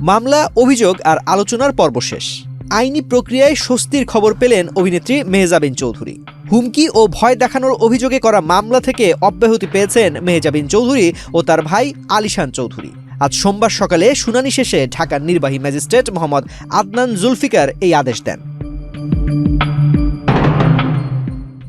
মামলা, অভিযোগ আর আলোচনার পর্ব শেষ। আইনি প্রক্রিয়ায় স্বস্তির খবর পেলেন অভিনেত্রী মেহজাবিন চৌধুরী। হুমকি ও ভয় দেখানোর অভিযোগে করা মামলা থেকে অব্যাহতি পেয়েছেন মেহজাবিন চৌধুরী ও তার ভাই আলিশান চৌধুরী। আজ সোমবার সকালে শুনানি শেষে ঢাকার নির্বাহী ম্যাজিস্ট্রেট মোহাম্মদ আদনান জুলফিকার এই আদেশ দেন।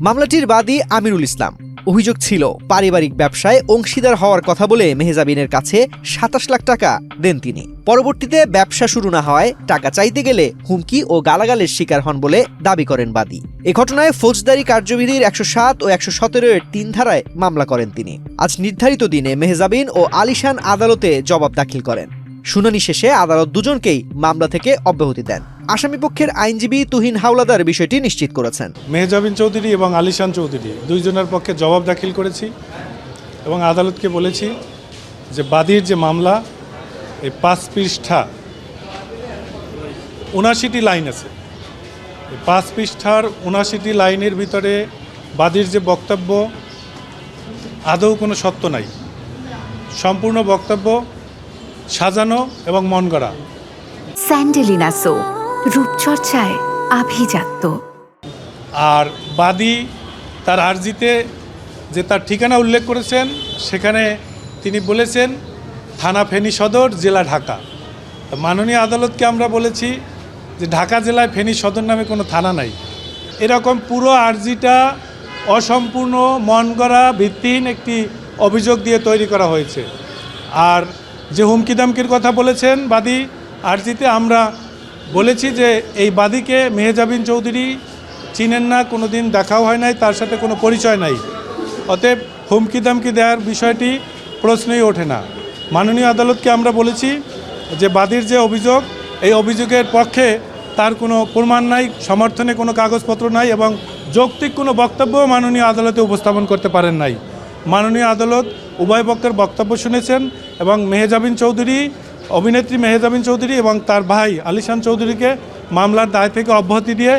মামলাটির বাদী আমিরুল ইসলাম। অভিযোগ ছিল পারিবারিক ব্যবসায় অংশীদার হওয়ার কথা বলে মেহজাবিনের কাছে ২৭ লাখ টাকা দেন তিনি। পরবর্তীতে ব্যবসা শুরু না হওয়ায় টাকা চাইতে গেলে হুমকি ও গালাগালের শিকার হন বলে দাবি করেন বাদী। এ ঘটনায় ফৌজদারি কার্যবিধির ১০৭ ও ১১৭-এর ৩ ধারায় মামলা করেন তিনি। আজ নির্ধারিত দিনে মেহজাবিন ও আলিশান আদালতে জবাব দাখিল করেন। শুনানি শেষে আদালত দুজনকেই মামলা থেকে অব্যাহতি দেন। আসামিপক্ষের আইনজীবী তুহিন হাওলাদার বিষয়টি নিশ্চিত করেছেন। মেহজাবিন চৌধুরী এবং আলিশান চৌধুরী দুইজনের পক্ষে জবাব দাখিল করেছি এবং আদালতকে বলেছি যে বাদীর যে মামলা, এই ৫ পৃষ্ঠা ৭৯টি লাইন আছে, এই ৫ পৃষ্ঠার ৭৯টি লাইনের ভিতরে বাদীর যে বক্তব্য আদৌ কোনো সত্য নাই। সম্পূর্ণ বক্তব্য সাজানো এবং মন গড়া। স্যান্ডেলিনা সো, রূপচর্চায় আভিজাত্য। আর বাদী তার আর্জিতে যে তার ঠিকানা উল্লেখ করেছেন, সেখানে তিনি বলেছেন থানা ফেনী সদর, জেলা ঢাকা। মাননীয় আদালতকে আমরা বলেছি যে ঢাকা জেলায় ফেনী সদর নামে কোনো থানা নাই। এরকম পুরো আর্জিটা অসম্পূর্ণ, মন গড়া, ভিত্তিহীন একটি অভিযোগ দিয়ে তৈরি করা হয়েছে। আর যে হুমকি দামকির কথা বলেছেন বাদী আর্জিতে, আমরা বলেছি যে এই বাদীকে মেহজাবিন চৌধুরী চিনেন না, কোনো দিন দেখাও হয় নাই, তার সাথে কোনো পরিচয় নাই। অতএব হুমকি দামকি দেওয়ার বিষয়টি প্রশ্নই ওঠে না। মাননীয় আদালতকে আমরা বলেছি যে বাদীর যে অভিযোগ, এই অভিযোগের পক্ষে তার কোনো প্রমাণ নাই, সমর্থনে কোনো কাগজপত্র নাই এবং যৌক্তিক কোনো বক্তব্য মাননীয় আদালতে উপস্থাপন করতে পারেন নাই। মাননীয় আদালত উভয় পক্ষের বক্তব্য শুনেছেন এবং মেহজাবিন চৌধুরী, অভিনেত্রী মেহজাবিন চৌধুরী এবং তার ভাই আলিশান চৌধুরীকে মামলার দায় থেকে অব্যাহতি দিয়ে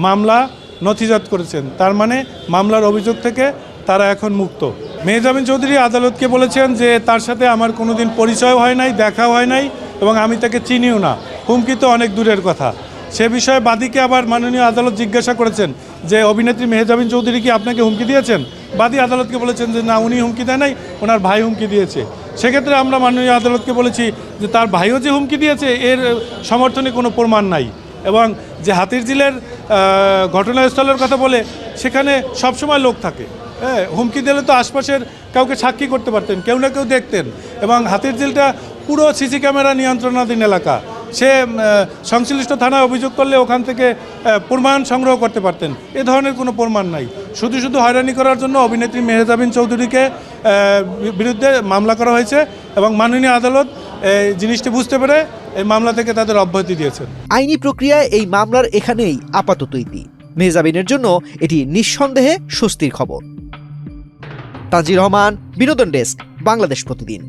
মামলা নথিজাত করেছেন। তার মানে মামলার অভিযোগ থেকে তারা এখন মুক্ত। মেহজাবিন চৌধুরী আদালতকে বলেছেন যে তার সাথে আমার কোনোদিন পরিচয় হয় নাই, দেখা হয় নাই এবং আমি তাকে চিনিও না। হুমকি তো অনেক দূরের কথা। সে বিষয়ে বাদীকে আবার মাননীয় আদালত জিজ্ঞাসা করেছেন যে অভিনেত্রী মেহজাবিন চৌধুরী কি আপনাকে হুমকি দিয়েছেন? বাদী আদালতকে বলেছেন যে না, উনি হুমকি দেয় নাই, ওনার ভাই হুমকি দিয়েছে। সেক্ষেত্রে আমরা মাননীয় আদালতকে বলেছি যে তার ভাইও যে হুমকি দিয়েছে এর সমর্থনে কোনো প্রমাণ নাই এবং যে হাতিরঝিলের ঘটনাস্থলের কথা বলে সেখানে সবসময় লোক থাকে। হ্যাঁ, হুমকি দিলে তো আশপাশের কাউকে সাক্ষী করতে পারতেন, কেউ না কেউ দেখতেন। এবং হাতিরঝিলটা পুরো সিসি ক্যামেরা নিয়ন্ত্রণাধীন এলাকা। সে সংশ্লিষ্ট থানায় অভিযোগ করলে ওখান থেকে প্রমাণ সংগ্রহ করতে পারতেন। এ ধরনের কোনো প্রমাণ নাই। শুধু শুধু হয়রানি করার জন্য অভিনেত্রী মেহজাবিন চৌধুরীকে বিরুদ্ধে মামলা করা হয়েছে এবং মাননীয় আদালত জিনিসটি বুঝতে পেরে এই মামলা থেকে তাদের অব্যাহতি দিয়েছেন। আইনি প্রক্রিয়ায় এই মামলার এখানেই আপাতত ইতি। মেহজাবিনের জন্য এটি নিঃসন্দেহে স্বস্তির খবর। তাজির রহমান, বিনোদন ডেস্ক, বাংলাদেশ প্রতিদিন।